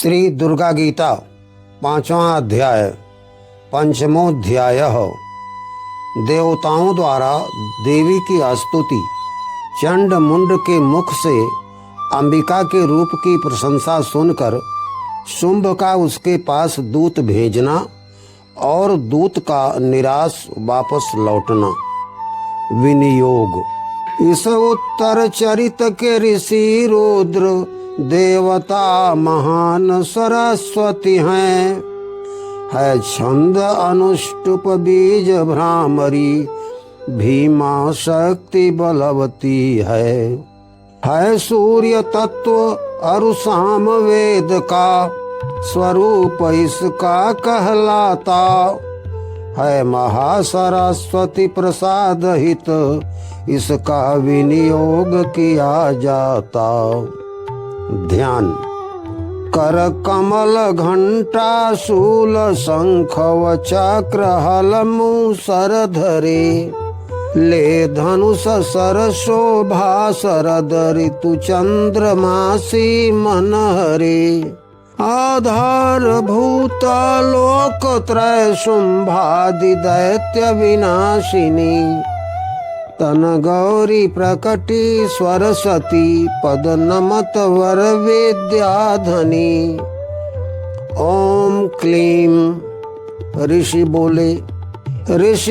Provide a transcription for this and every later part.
श्री दुर्गा गीता पांचवा अध्याय पंचमोध्याय। देवताओं द्वारा देवी की स्तुति। चंड मुंड के मुख से अंबिका के रूप की प्रशंसा सुनकर शुंभ का उसके पास दूत भेजना और दूत का निराश वापस लौटना। विनियोग। इस उत्तर चरित के ऋषि रुद्र देवता महान सरस्वती हैं। है छंद अनुष्टुप बीज भ्रामरी भीमा शक्ति बलवती है सूर्य तत्व अरुसाम वेद का स्वरूप इसका कहलाता है। महासरस्वती प्रसाद हित इसका विनियोग किया जाता। ध्यान। कर कमल घंटा शूल शंख व चक्र हल मूसर धरे ले धनुष सर शोभा शरद ऋतु चंद्रमासी मन हरे। आधार भूत लोक त्रय शुंभादि दैत्य विनाशिनी तन गौरी प्रकटी सरस्वती पद नमत वर विद्याधनी। ओम क्लीम। ऋषि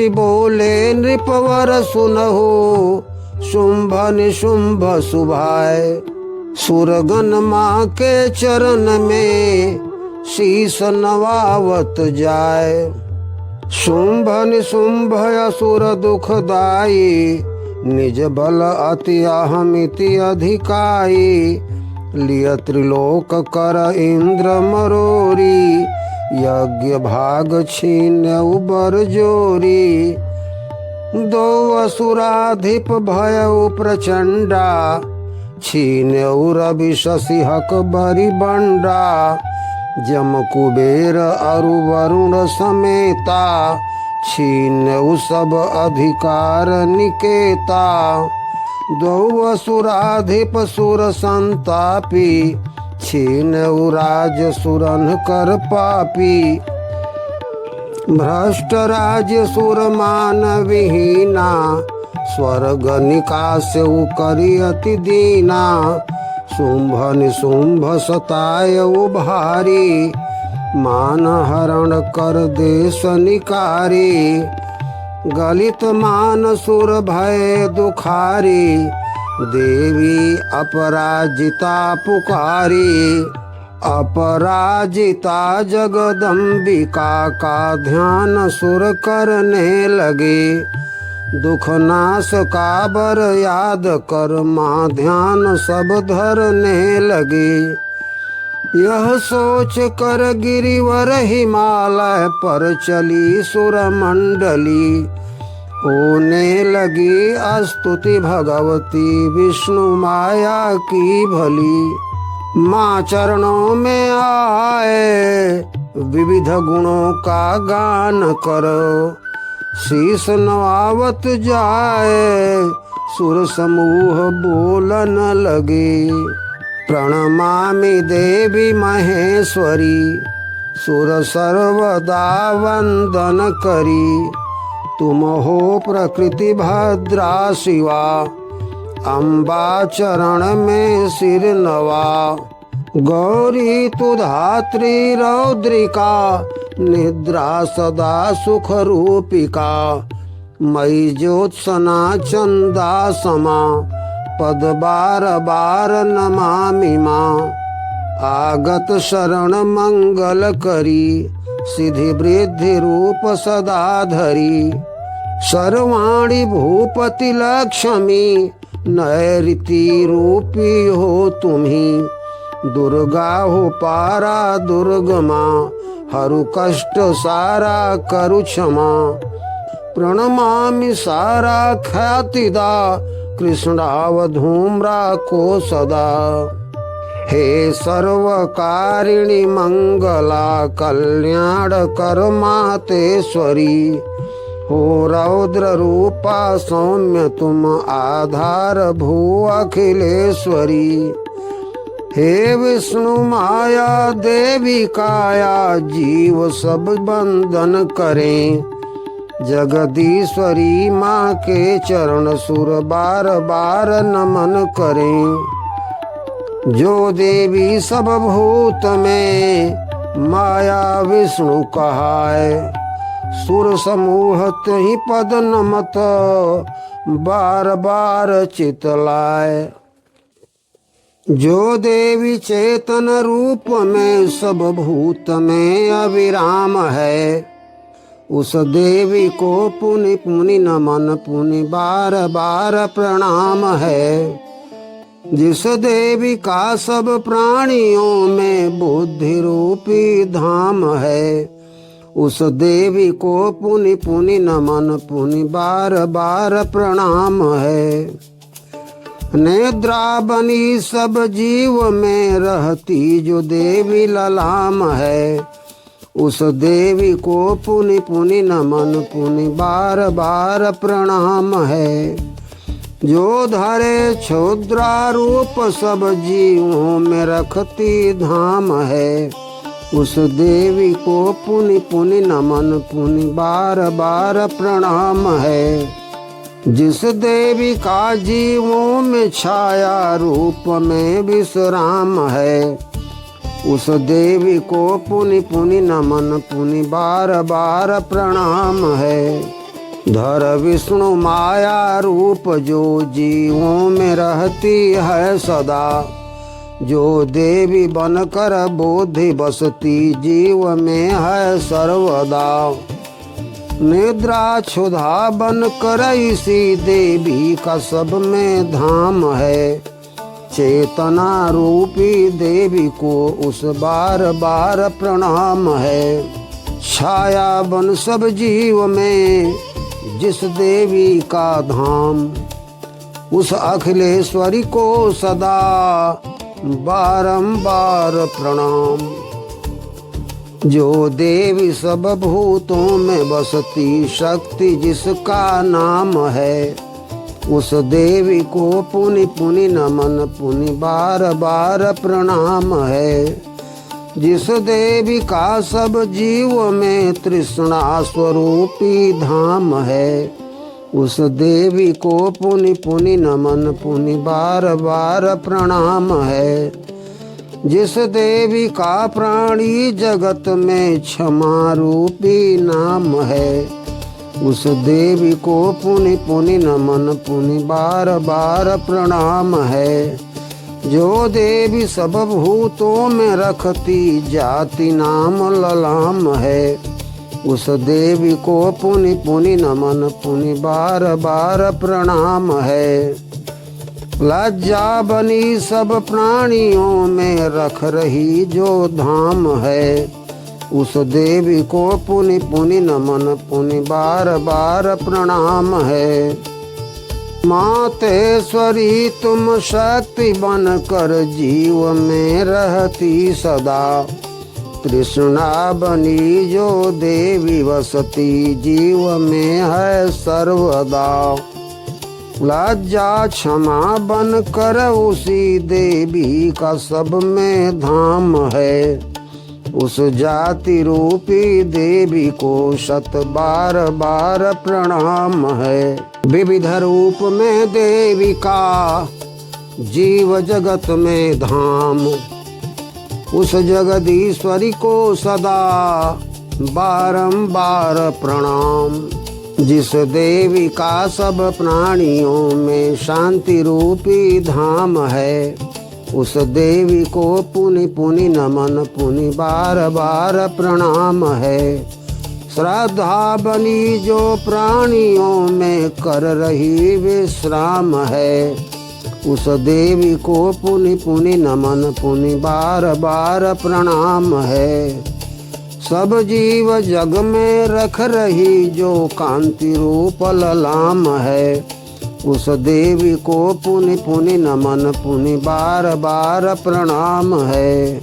बोले नृपवर सुनहो शुंभ निशुंभ सुभाय। सुरगन माँ के चरण में शीस नवावत जाय। शुंभ निशुंभ असुर दुखदाई निज बल अति अहमिति अधिकाई। लिय त्रिलोक कर इंद्र मरोरी यज्ञ भाग छीन उबर जोरी। दो असुराधिप भय प्रचंडा छीन रवि शशिहक बरि बंडा। जम कुबेर अरु वरुण समेता छीन सब अधिकार निकेता। दो असुराधिप सुर संतापी छीन राज सुरन कर पापी। भ्रष्ट राज सुर मान विहीना स्वर्ग निकास करी अति दीना। शुंभ निशुंभ सताय उभारी मान हरण कर देश निकारी। गलित मान सुर भय दुखारी देवी अपराजिता पुकारी। अपराजिता जगदम्बिका का ध्यान सुर करने लगे। दुख नाश का बर याद कर माँ ध्यान सब धरने लगे। यह सोच कर गिरिवर हिमालय पर चली सुर मंडली। होने लगी स्तुति भगवती विष्णु माया की भली। माँ चरणों में आए विविध गुणों का गान करो। शीस नवावत जाए सुर समूह बोलन लगे। प्रणमामि देवी महेश्वरी सुर सर्वदा वंदन करी। तुम हो प्रकृति भद्रा शिवा अम्बा चरण में सिर नवा। गौरी तु धात्री रौद्रिका निद्रा सदा सुख रूपिका। मई ज्योत्सना चंदा समा पद बार बार नमामि माँ। आगत शरण मंगल करी सिद्धि वृद्धि रूप सदा धरी। सर्वाणी भूपति लक्ष्मी नैऋति रूपी हो तुम्ही। दुर्गा हो पारा दुर्गमा हरु कष्ट सारा करु क्षमा। प्रणमामि सारा ख्यातिदा कृष्णावधूम्रा को सदा। हे सर्वकारिणी मंगला कल्याण कर मातेश्वरी। हो रौद्र रूपा सौम्य तुम आधार भू अखिलेश्वरी। हे विष्णु माया देवी काया जीव सब बंधन करें। जगदीश्वरी माँ के चरण सुर बार बार नमन करें। जो देवी सब भूत में माया विष्णु कहाय। सुर समूह ही पद नमत बार बार चितलाय। जो देवी चेतन रूप में सब भूत में अविराम है। उस देवी को पुनि पुनि नमन पुनि बार बार प्रणाम है। जिस देवी का सब प्राणियों में बुद्धि रूपी धाम है। उस देवी को पुनि पुनि नमन पुनि बार बार प्रणाम है। निद्रा बनी सब जीव में रहती जो देवी ललाम है। उस देवी को पुनि पुनि नमन पुनि बार बार प्रणाम है। जो धरे क्षुद्रा रूप सब जीवों में रखती धाम है। उस देवी को पुनि पुनि नमन पुनि बार बार प्रणाम है। जिस देवी का जीवों में छाया रूप में विश्राम है। उस देवी को पुनि पुनि नमन पुनि बार बार प्रणाम है। धर विष्णु माया रूप जो जीवों में रहती है सदा। जो देवी बनकर बुद्धि बसती जीव में है सर्वदा। निद्रा क्षुधा बनकर इसी देवी का सब में धाम है। चेतना रूपी देवी को उस बार बार प्रणाम है। छाया बन सब जीव में जिस देवी का धाम। उस अखिलेश्वरी को सदा बारंबार प्रणाम। जो देवी सब भूतों में बसती शक्ति जिसका नाम है। उस देवी को पुनि पुनि नमन पुनि बार बार प्रणाम है। जिस देवी का सब जीव में तृष्णा स्वरूपी धाम है। उस देवी को पुनि पुनि नमन पुनि बार बार प्रणाम है। जिस देवी का प्राणी जगत में क्षमा रूपी नाम है। उस देवी को पुनि पुनि नमन पुनि बार बार प्रणाम है। जो देवी सब भूतों में रखती जाति नाम ललाम है। उस देवी को पुनि पुनि नमन पुनि बार बार प्रणाम है। लज्जा बनी सब प्राणियों में रख रही जो धाम है। उस देवी को पुनि पुनि नमन पुनि बार बार प्रणाम है। मातेश्वरी तुम शक्ति बनकर जीव में रहती सदा। तृष्णा बनी जो देवी वसती जीव में है सर्वदा। लज्जा क्षमा बनकर उसी देवी का सब में धाम है। उस जाति रूपी देवी को शत बार बार प्रणाम है। विविध रूप में देवी का जीव जगत में धाम। उस जगदीश्वरी को सदा बारंबार प्रणाम। जिस देवी का सब प्राणियों में शांति रूपी धाम है। उस देवी को पुनि पुनि नमन पुनि बार बार प्रणाम है। श्रद्धा बनी जो प्राणियों में कर रही विश्राम है। उस देवी को पुनि पुनि नमन पुनि बार बार प्रणाम है। सब जीव जग में रख रही जो कांति रूप ललाम है। उस देवी को पुनि पुनि नमन पुनि बार बार प्रणाम है।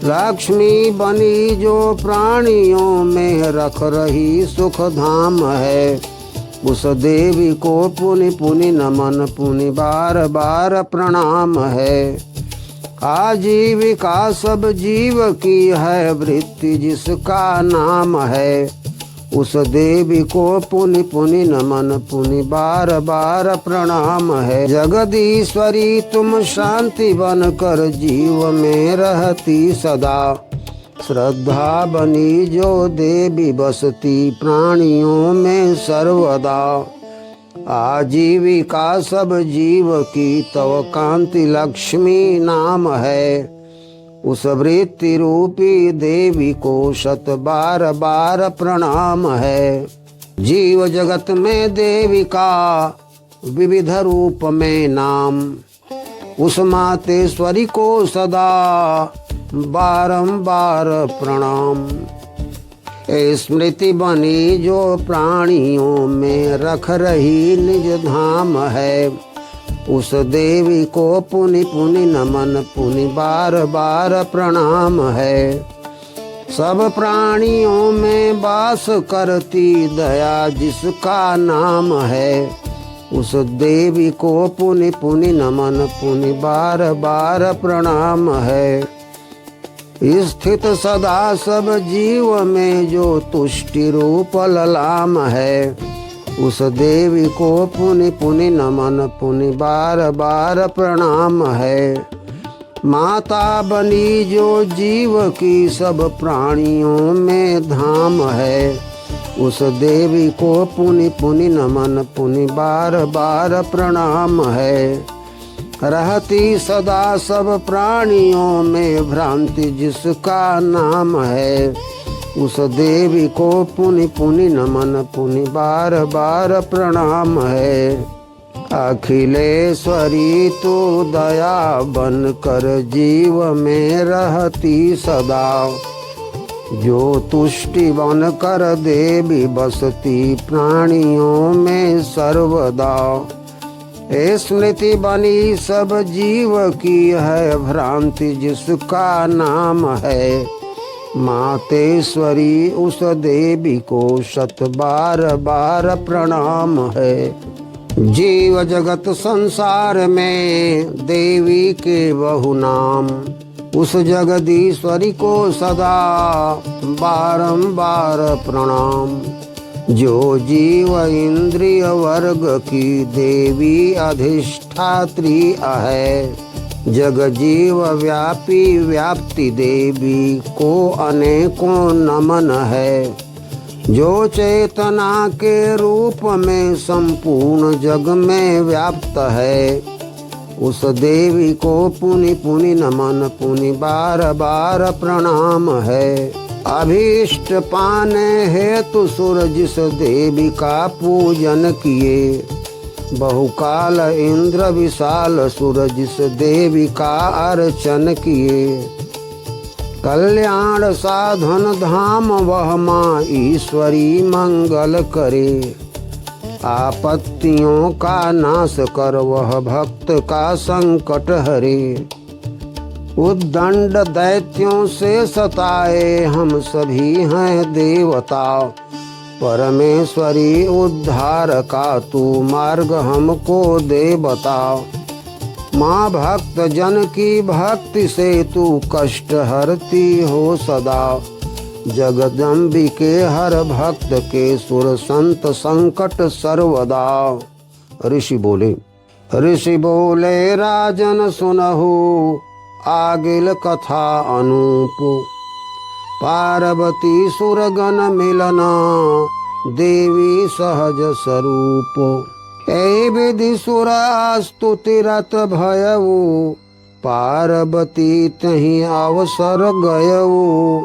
लक्ष्मी बनी जो प्राणियों में रख रही सुख धाम है। उस देवी को पुनि पुनि नमन पुनि बार बार प्रणाम है। आजीविका सब जीव की है वृत्ति जिसका नाम है। उस देवी को पुनि पुनि नमन पुनि बार बार प्रणाम है। जगदीश्वरी तुम शांति बन कर जीव में रहती सदा। श्रद्धा बनी जो देवी बसती प्राणियों में सर्वदा। आजीविका सब जीव की तव कांति लक्ष्मी नाम है। उस वृत्ति रूपी देवी को शत बार बार प्रणाम है। जीव जगत में देवी का विविध रूप में नाम। उस मातेश्वरी को सदा बारंबार प्रणाम। स्मृति बनी जो प्राणियों में रख रही निज धाम है। उस देवी को पुनि पुनि नमन पुनि बार बार प्रणाम है। सब प्राणियों में वास करती दया जिसका नाम है। उस देवी को पुनि पुनि नमन पुनि बार बार प्रणाम है। स्थित सदा सब जीव में जो तुष्टि रूप ललाम है। उस देवी को पुनि पुनि नमन पुनि बार बार प्रणाम है। माता बनी जो जीव की सब प्राणियों में धाम है। उस देवी को पुनि पुनि नमन पुनि बार बार प्रणाम है। रहती सदा सब प्राणियों में भ्रांति जिसका नाम है। उस देवी को पुनि पुनि नमन पुनि बार बार प्रणाम है। अखिलेश्वरी तू दया बन कर जीव में रहती सदा। जो तुष्टि बन कर देवी बसती प्राणियों में सर्वदा। स्मृति बनी सब जीव की है भ्रांति जिसका नाम है। मातेश्वरी उस देवी को शत बार बार प्रणाम है। जीव जगत संसार में देवी के बहु नाम। उस जगदीश्वरी को सदा बारंबार प्रणाम। जो जीव इंद्रिय वर्ग की देवी अधिष्ठात्री है। जग जीव व्यापी व्याप्ति देवी को अनेकों नमन है। जो चेतना के रूप में संपूर्ण जग में व्याप्त है। उस देवी को पुनि पुनि नमन पुनि बार बार प्रणाम है। अभीष्ट पाने हेतु सुर जिस देवी का पूजन किए। बहुकाल इंद्र विशाल सुर जिस देवी का अर्चन किए। कल्याण साधन धाम वह माँ ईश्वरी मंगल करे। आपत्तियों का नाश कर वह भक्त का संकट हरे। उद्दंड दैत्यों से सताए हम सभी हैं देवता। परमेश्वरी उद्धार का तू मार्ग हमको दे बता। माँ भक्त जन की भक्ति से तू कष्ट हरती हो सदा। जगदम्बिके हर भक्त के सुर संत संकट सर्वदा। ऋषि बोले राजन सुनहु आगिल कथा अनूप। पार्वती सुरगण मिलना देवी सहज स्वरूप। ए विधि सुरा स्तुति रत भयऊ। पार्वती तही अवसर गयऊ।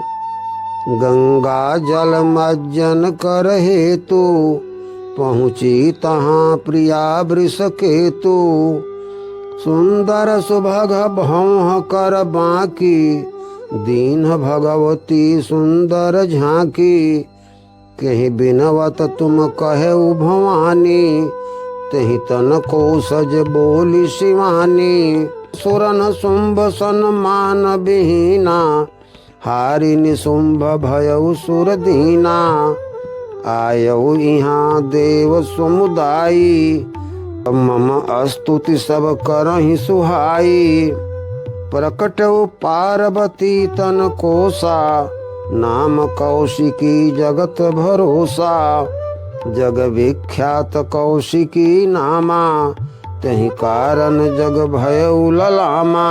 गंगा जल मज्जन कर हेतु पहुँची तहाँ प्रिया वृष केतु। सुंदर सुभग भौह कर बाकी दीन भगवती सुंदर झांकी। कहीं बिनवत तुम कहे भवानी तही तन को सज बोली शिवानी। सुरन शुंभ सन्मान विहीना हारि निशुंभ भयउ सुर दीना। आयऊ यहाँ देव समुदायी मम स्तुति सब करहि सुहाई। प्रकटौ पार्वती तन कोसा, नाम कौशिकी जगत भरोसा। जग विख्यात कौशिकी नामा, तहि कारण जग भयउ ललामा।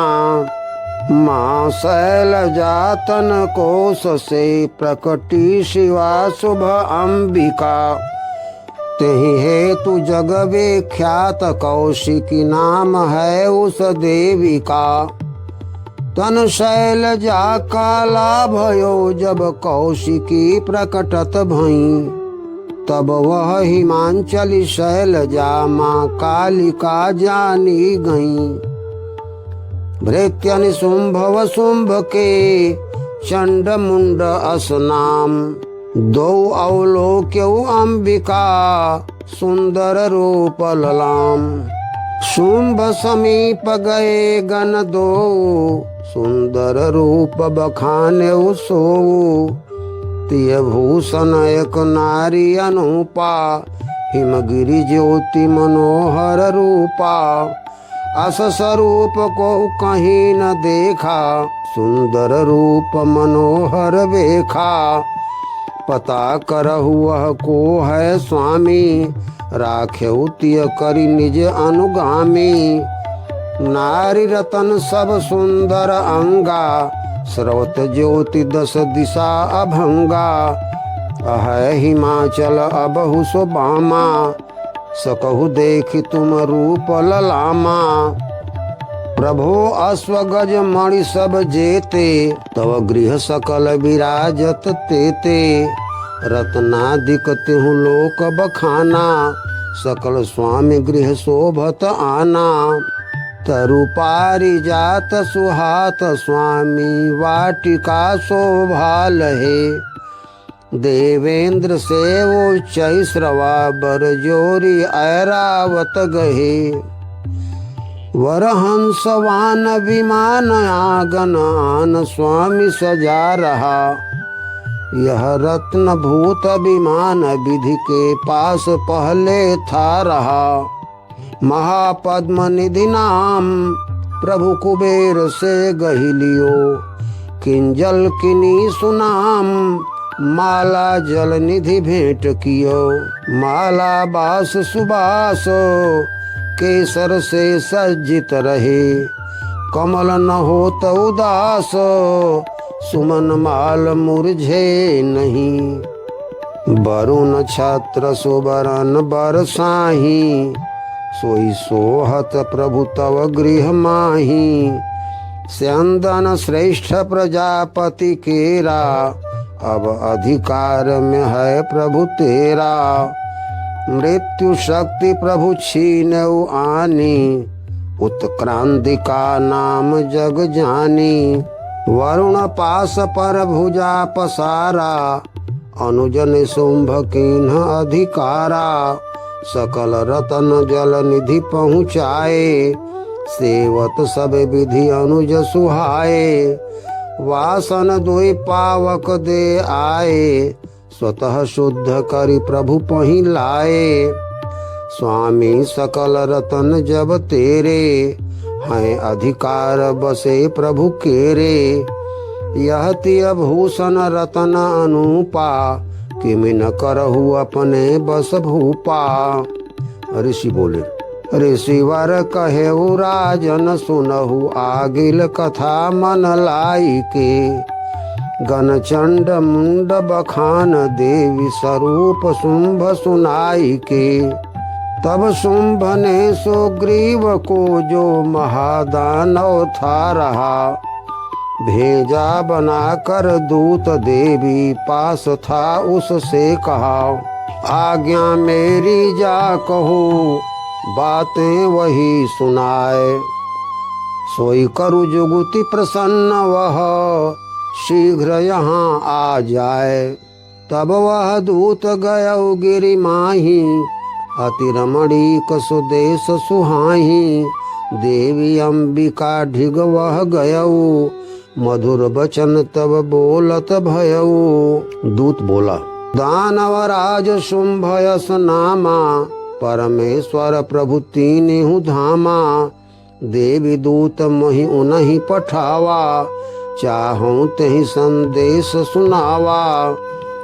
माँ शैलजातन कोश से, प्रकटी शिवा शुभ अंबिका। तहि हेतु जग विख्यात कौशिकी नाम है उस देवी का। तन शैलजा काला भयो, जब कौशिकी प्रकटत भई। तब वह हिमांचली शैलजा माँ कालिका जानी गई। भृत्य निशुंभ वशुंभ के, चंड मुंड असनाम। दो अवलोक्यौ अंबिका, सुंदर रूप ललाम। शुंभ समीप गए गण दो, सुंदर रूप बखान्यौ सोऊ। तिय भूषण एक नारी अनुपा, हिमगिरि ज्योति मनोहर रूपा। अस स्वरूप को कहीं न देखा, सुंदर रूप मनोहर बेखा। पता करहु वह को है स्वामी, राख्यौ तिय करि निज अनुगामी। नारी रतन सब सुंदर अंगा, स्रोत ज्योति दस दिशा अभंगा। अहै हिमाचल अबहु सुबामा, सकहु देखि तुम रूप ललामा। प्रभो अश्वगज मणि सब जेते, तव गृह सकल विराजत तेते। रत्नादिक तिहु लोक बखाना, सकल स्वामी गृह शोभत आना। तरु पारिजात सुहात स्वामी, वाटिका शोभा लहे। देवेंद्र सेवो चैश्रवा, बर जोरी ऐरावत गहे। वरहंसवान विमान आगन आन, स्वामी सजा रहा। यह रत्न भूत विमान, विधि के पास पहले था रहा। महापद्म निधि नाम, प्रभु कुबेर से गहिलियो। किंजल किनी सुनाम, माला जल निधि भेंट कियो। माला बास सुबास, केसर से सज्जित रहे। कमल न होत उदास, सुमन माल मुरझे नहीं। वरुण छत्र सुबरन बरसाही, सोई सोहत प्रभु तव गृह माही। स्यंदन श्रेष्ठ प्रजापति केरा, अब अधिकार में है प्रभु तेरा। मृत्यु शक्ति प्रभु छीनऊ आनी, उत्क्रांति नाम जग जानी। वरुण पास पर भुजा पसारा, अनुजन शुंभ कीन्ह अधिकारा। सकल रतन जल निधि पहुँचाए, सेवत सब विधि अनुज सुहाए। वासन दुई पावक दे आए, स्वतः शुद्ध करि प्रभु पहि लाए। स्वामी सकल रतन जब तेरे, हैं अधिकार बसे प्रभु केरे। यह तिय भूषण रतन अनुपा, किमि न करहु अपने बस भूपा। ऋषि बोले, ऋषिवर कहेउ राजन सुनहु, आगिल कथा मन लाई के। गण चंड मुंड बखान, देवी स्वरूप शुंभ सुनाई के। तब शुंभ ने सुग्रीव को, जो महादानव था रहा। भेजा बनाकर दूत, देवी पास था उससे कहा। आज्ञा मेरी जा कहो, बातें वही सुनाए। सोई करु जुगुति प्रसन्न वह, शीघ्र यहाँ आ जाए। तब वह दूत गयौ गिरि माही, अति रमणीक सुदेश सुहाही। देवी अंबिका ढिग वह गयौ, मधुर बचन तब बोलत भयऊ। दूत बोला, दानवराज शुंभ यस नामा, परमेश्वर प्रभु तीनहु धामा। देवी दूत मोहि उन्हीं पठावा, चाहूं तेहि संदेश सुनावा।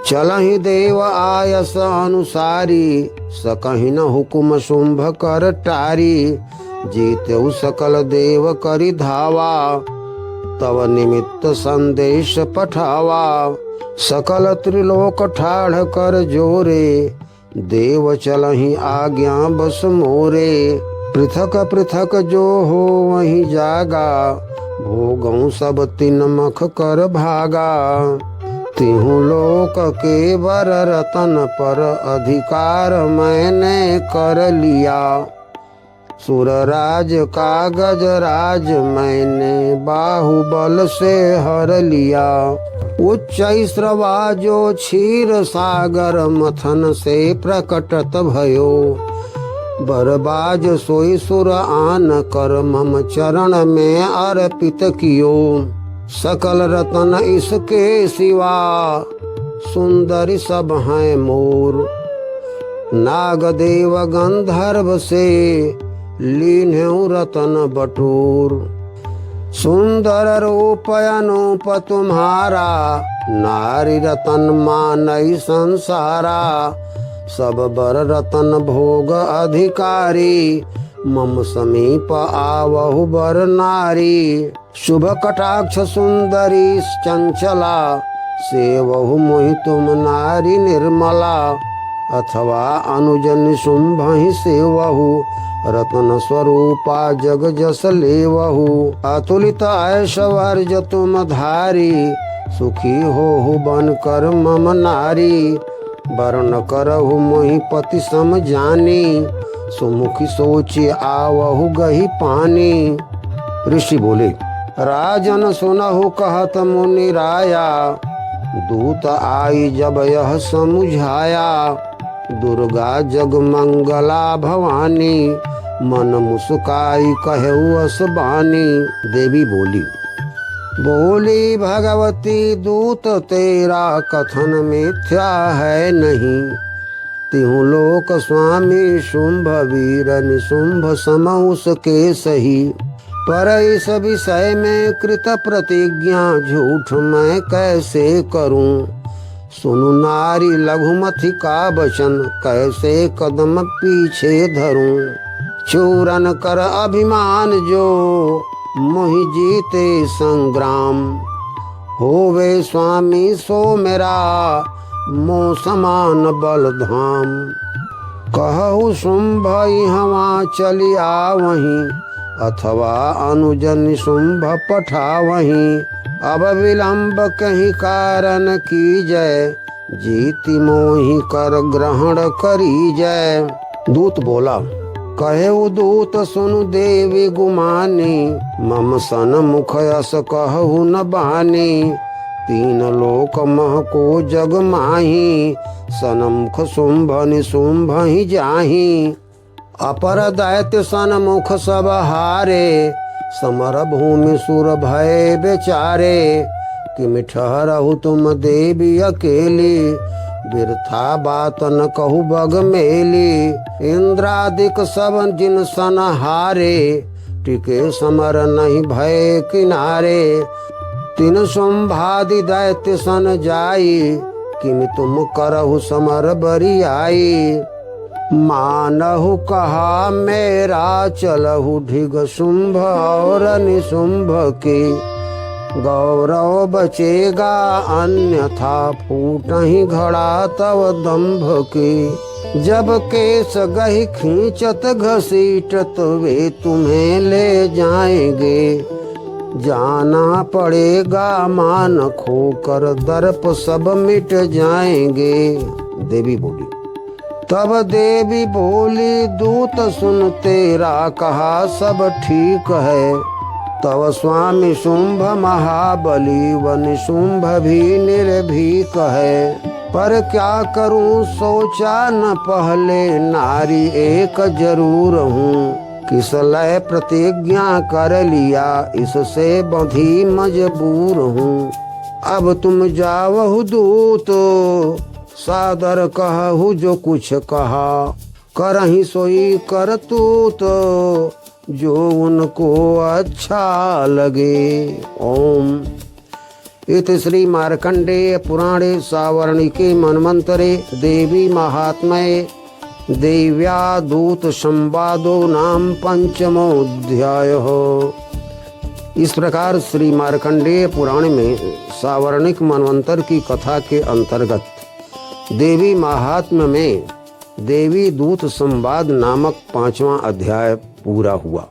चलहि देव आयस अनुसारी, सकहि न हुकुम शुंभ कर टारी। जीतेउ सकल देव करि धावा, तव निमित्त संदेश पठावा। सकल त्रिलोक ठाढ़ कर जोरे, देव चलहि आज्ञा बस मोरे। पृथक पृथक जो हो वहीं जागा, भोगों सब तिन मख कर भागा। तिहु लोक के बर रतन पर अधिकार मैंने कर लिया। सुरराज का गजराज मैंने बाहुबल से हर लिया। उच्च स्रवा जो क्षीर सागर मथन से प्रकटत भयो। बरबाज सोई सुर आन कर मम चरण में अर्पित कियो। सकल रतन इसके सिवा, सुंदर सब हैं मोर। नागदेव गंधर्व से लीन्हु रतन बटोर। सुंदर रूप अनूप तुम्हारा, नारी रतन मानई संसारा। सब बर रतन भोग अधिकारी, मम समीप आवहु बर नारी। शुभ कटाक्ष सुंदरी चंचला, सेवहु मोहि तुम नारी निर्मला। अथवा अनुजन शुंभ ही सेवहु, रत्न स्वरूपा जग जस लेवहु। अतुलित ऐश्वर्य तुम धारी, सुखी होहु बन कर मम नारी। वर्ण करहु मोहि पति सम जानी, सुमुखी सोचि आवहु गही पानी। ऋषि बोले, राजन सुनहु कहत मुनि राया। दूत आई जब यह समुझाया, दुर्गा जग मंगला भवानी। मन मुस्काई कहु अस बानी। देवी बोली, बोली भगवती दूत तेरा कथन मिथ्या है नहीं। तिहु लोक स्वामी शुंभ वीर निशुंभ सम उसके सही। पर इस विषय में कृत प्रतिज्ञा झूठ मैं कैसे करूं। सुनु नारी लघुमति का वचन, कैसे कदम पीछे धरूं। चूरन कर अभिमान जो मोहि जीते संग्राम। होवे स्वामी सो मेरा मोह समान बलधाम। कहु शुंभ हवा चलिया वहीं, अथवा अनुजन शुंभ पठा वहीं। अब विलंब कहीं कारण की जय, जीति मोहि कर ग्रहण करी जय। दूत बोला, कहे दूत सुनु देवी गुमानी। मम सन मुख यस कहु न बानी। तीन लोक मह को जग माही, सनमुख शुंभ निशुंभ ही जाही। अपर दैत्य सनमुख सब हारे, समर भूमि सुर भय बेचारे। कि मिठहरहु तुम देवी अकेली, बिरथा बात न कहु बग मेली। इंद्रादिक सब जिन सन हारे, टिके समर नहीं भय किनारे। तीन शुंभादि दैत्य सन जाई, किमि तुम करहु समर बरियाई। मानहु कहा मेरा चलहु ढिग शुंभ और निशुंभ के। गौरव बचेगा अन्यथा फूटहि घड़ा तव दंभ के। जब केस गही खींचत घसीटत वे तुम्हें ले जाएंगे। जाना पड़ेगा मान खोकर दर्प सब मिट जाएंगे। देवी बोली, तब देवी बोली दूत सुन तेरा कहा सब ठीक है। तव स्वामी शुंभ महाबली व निशुंभ भी निर्भीक है। पर क्या करूं सोचा न पहले, नारी एक जरूर हूँ। किस लय प्रतिज्ञा कर लिया, इससे बंधी मजबूर हूँ। अब तुम जावहु दूत, सादर कहु जो कुछ कहा। करहि सोई करतूत, जो उनको अच्छा लगे। ओम। इति श्री मार्कंडेय पुराणे सावर्णिके मन्वन्तरे देवी महात्म्ये देव्यादूत संवादो नाम पंचमोऽध्यायः। इस प्रकार श्री मार्कंडेय पुराण में सावर्णिक मनवंतर की कथा के अंतर्गत देवी महात्म्य में देवी दूत संवाद नामक 5वां अध्याय पूरा हुआ।